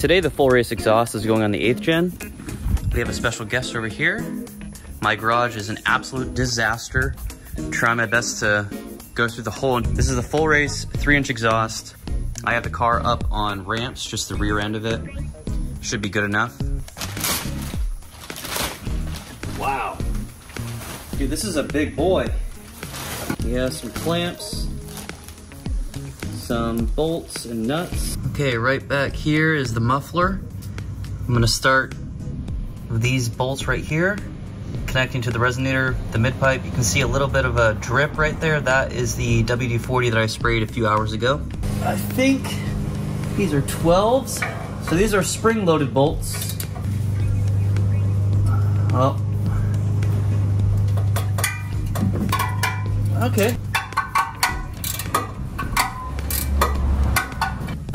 Today the full race exhaust is going on the 8th gen. We have a special guest over here. My garage is an absolute disaster. I'm trying my best to go through the whole. This is a full race 3-inch exhaust. I have the car up on ramps, just the rear end of it. Should be good enough. Wow. Dude, this is a big boy. We have some clamps, some bolts and nuts. Okay, right back here is the muffler. I'm gonna start with these bolts right here, connecting to the resonator, the mid-pipe. You can see a little bit of a drip right there. That is the WD-40 that I sprayed a few hours ago. I think these are 12s. So these are spring-loaded bolts. Oh. Okay.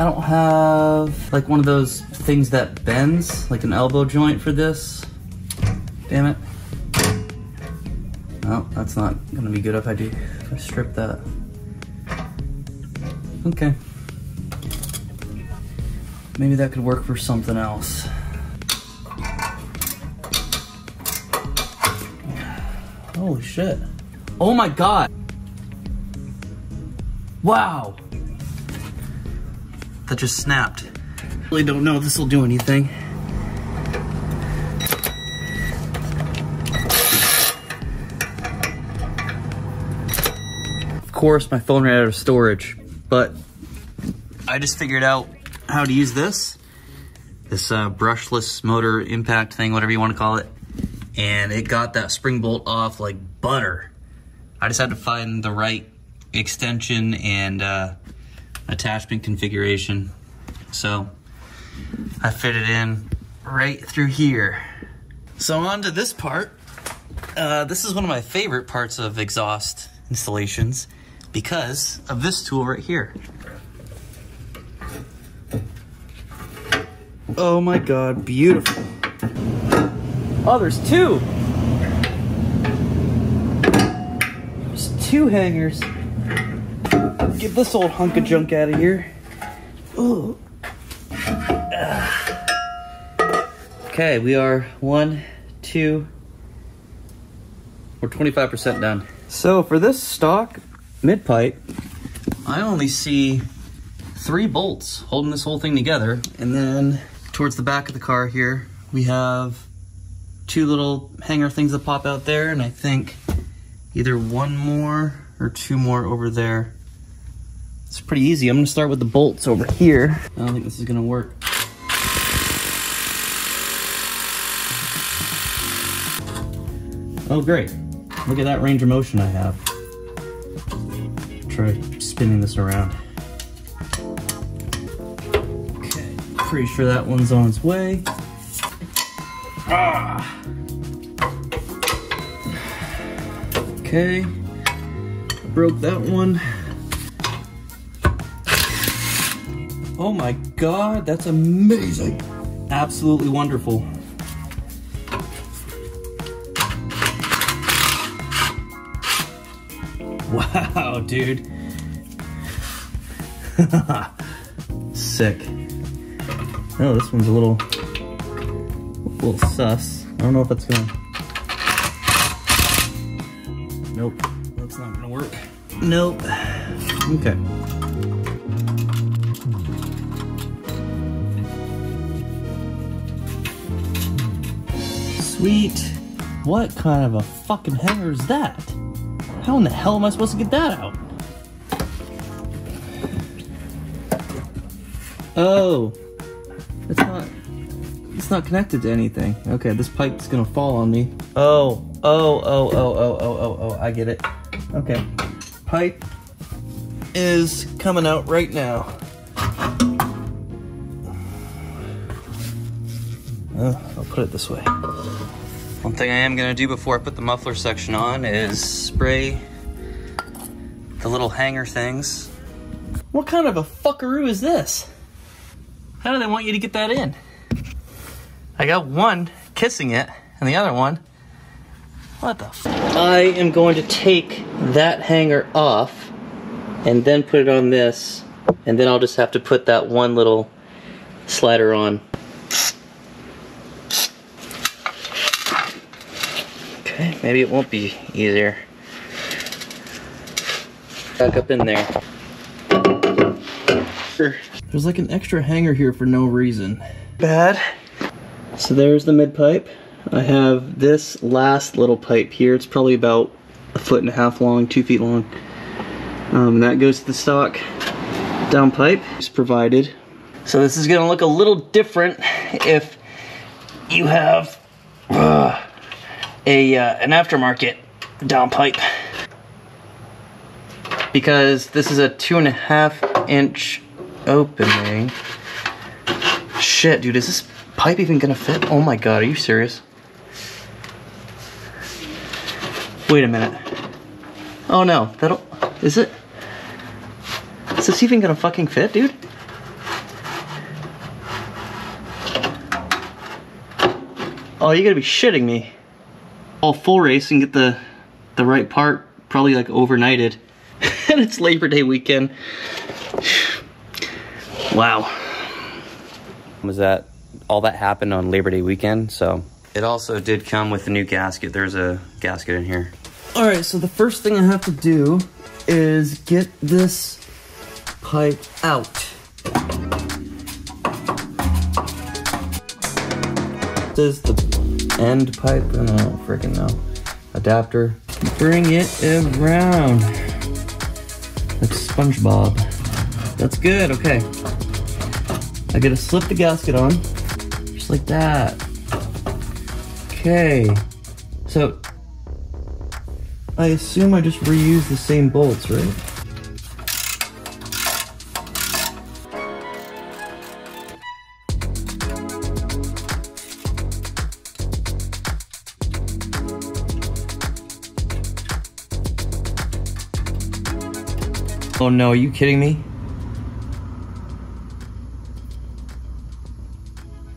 I don't have like one of those things that bends, like an elbow joint for this. Damn it. Oh, that's not gonna be good if I strip that. Okay. Maybe that could work for something else. Holy shit. Oh my God. Wow. That just snapped. Really don't know if this will do anything. Of course, my phone ran out of storage, but I just figured out how to use this brushless motor impact thing, whatever you want to call it, and it got that spring bolt off like butter. I just had to find the right extension and attachment configuration, so I fit it in right through here. So on to this part. This is one of my favorite parts of exhaust installations because of this tool right here. Oh my God, beautiful. Oh, there's two. There's two hangers. Get this old hunk of junk out of here. Ooh. Okay, we are 1, 2, we're 25% done. So for this stock mid-pipe, I only see 3 bolts holding this whole thing together. And then towards the back of the car here, we have 2 little hanger things that pop out there, and I think either 1 more or 2 more over there. It's pretty easy. I'm gonna start with the bolts over here. I don't think this is gonna work. Oh great, look at that range of motion I have. Try spinning this around. Okay, pretty sure that one's on its way. Ah! Okay, broke that one. Oh my God, that's amazing. Absolutely wonderful. Wow, dude. Sick. Oh, this one's a little sus. I don't know if that's gonna... Nope, that's not gonna work. Nope. Okay. Sweet. What kind of a fucking hanger is that? How in the hell am I supposed to get that out? Oh, it's not connected to anything. Okay, this pipe's gonna fall on me. Oh, I get it. Okay, pipe is coming out right now. I'll put it this way. One thing I am gonna do before I put the muffler section on is spray the little hanger things. What kind of a fuckaroo is this? How do they want you to get that in? I got one kissing it and the other one, what the f? I am going to take that hanger off and then put it on this, and then I'll just have to put that one little slider on. Okay, maybe it won't be easier. Back up in there. There's like an extra hanger here for no reason. Bad. So there's the mid pipe. I have this last little pipe here. It's probably about 1.5 feet long, 2 feet long. That goes to the stock down pipe. It's provided. So this is gonna look a little different if you have an aftermarket down pipe, because this is a 2.5 inch opening. Shit, dude, is this pipe even gonna fit? Oh my god, are you serious? Wait a minute. Oh no, is it? Is this even gonna fucking fit, dude? Oh, you gotta be shitting me. I'll full race and get the right part, probably like overnighted. And it's Labor Day weekend. Wow. Was that all that happened on Labor Day weekend? So it also did come with a new gasket. There's a gasket in here. All right, so the first thing I have to do is get this pipe out. This is the end pipe. I don't freaking know. Adapter. Bring it around. Like SpongeBob. That's good, okay. I gotta slip the gasket on. Just like that. Okay. So, I assume I just reuse the same bolts, right? Oh no, are you kidding me?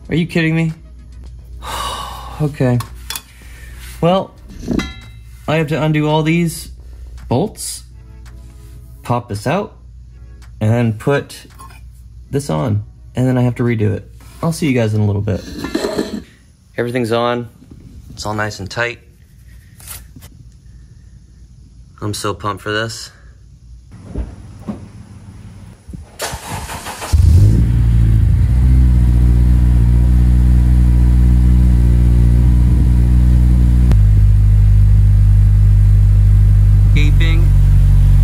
Are you kidding me? Okay. Well, I have to undo all these bolts, pop this out, and then put this on. And then I have to redo it. I'll see you guys in a little bit. Everything's on. It's all nice and tight. I'm so pumped for this.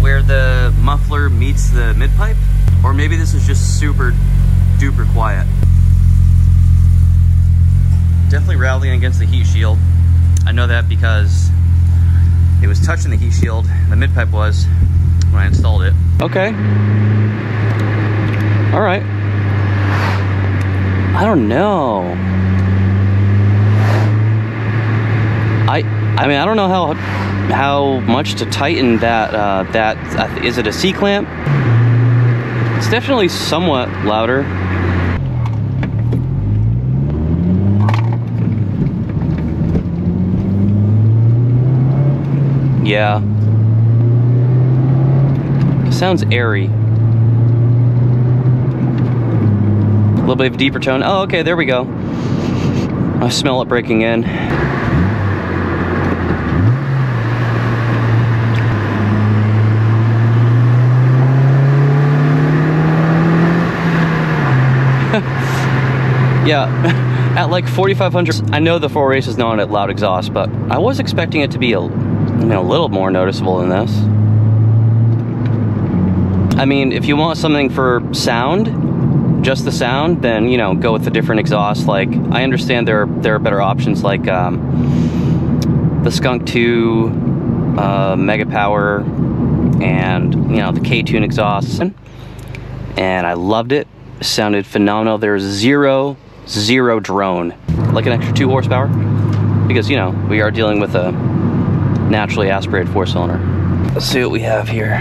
Where the muffler meets the mid pipe, or maybe this is just super duper quiet. Definitely rattling against the heat shield. I know that because it was touching the heat shield. The mid pipe was when I installed it. Okay. All right. I don't know. I mean, I don't know how much to tighten that, is it a C-clamp? It's definitely somewhat louder. Yeah. Sounds airy. A little bit of a deeper tone. Oh, okay, there we go. I smell it breaking in. Yeah, at like 4,500, I know the 4Race is known at loud exhaust, but I was expecting it to be a little more noticeable than this. I mean, if you want something for sound, just the sound, then, you know, go with a different exhaust. Like, I understand there are better options like the Skunk 2, Mega Power, and, you know, the K-Tune exhaust. And I loved it. Sounded phenomenal. There's zero drone, like an extra 2 horsepower, because, you know, we are dealing with a naturally aspirated 4-cylinder. Let's see what we have here.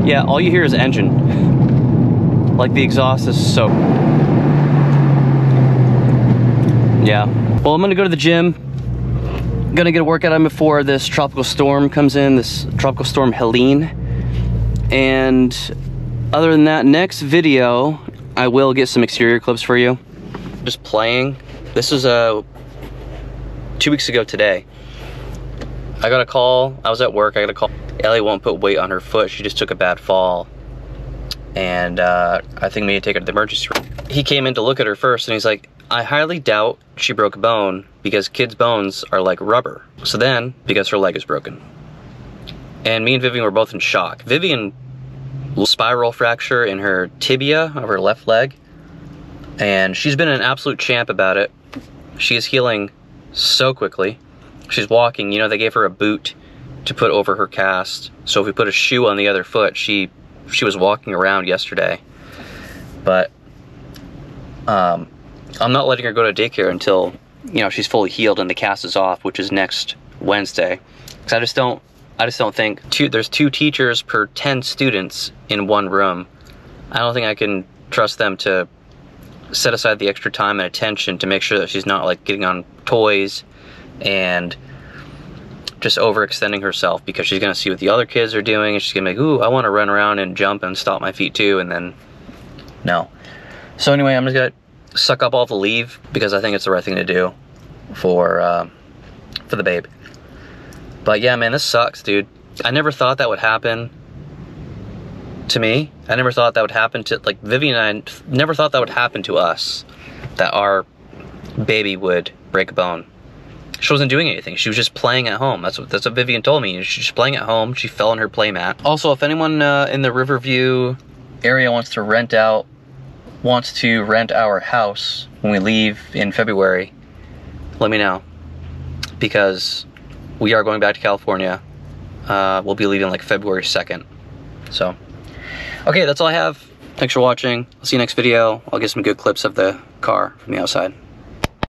Yeah, all you hear is engine. Like, the exhaust is so... Yeah. Well, I'm gonna go to the gym, Gonna get a workout on before this tropical storm comes in, this tropical storm Helene. And other than that, next video, I will get some exterior clips for you. Just playing. This was 2 weeks ago today. I got a call, I was at work, I got a call. Ellie won't put weight on her foot, she just took a bad fall. And I think we need to take her to the emergency room. He came in to look at her first and he's like, I highly doubt she broke a bone because kids' bones are like rubber. So then, because her leg is broken. And me and Vivian were both in shock. Vivian, spiral fracture in her tibia of her left leg. And she's been an absolute champ about it. She is healing so quickly. She's walking, you know, they gave her a boot to put over her cast. So if we put a shoe on the other foot, she was walking around yesterday. But I'm not letting her go to daycare until, you know, she's fully healed and the cast is off, which is next Wednesday. Because I just don't think there's 2 teachers per 10 students in one room. I don't think I can trust them to set aside the extra time and attention to make sure that she's not like getting on toys and just overextending herself, because she's gonna see what the other kids are doing and she's gonna be like, ooh, I want to run around and jump and stomp my feet too, and then no. So anyway, I'm just gonna suck up all the leave because I think it's the right thing to do for the babe. But yeah, man, this sucks, dude. I never thought that would happen to me. I never thought that would happen to, like, Vivian and I never thought that would happen to us, that our baby would break a bone. She wasn't doing anything. She was just playing at home. That's what Vivian told me. She's just playing at home. She fell on her play mat. Also, if anyone in the Riverview area wants to rent our house when we leave in February, let me know, because we are going back to California. We'll be leaving like February 2nd. So, okay, that's all I have. Thanks for watching. I'll see you next video. I'll get some good clips of the car from the outside.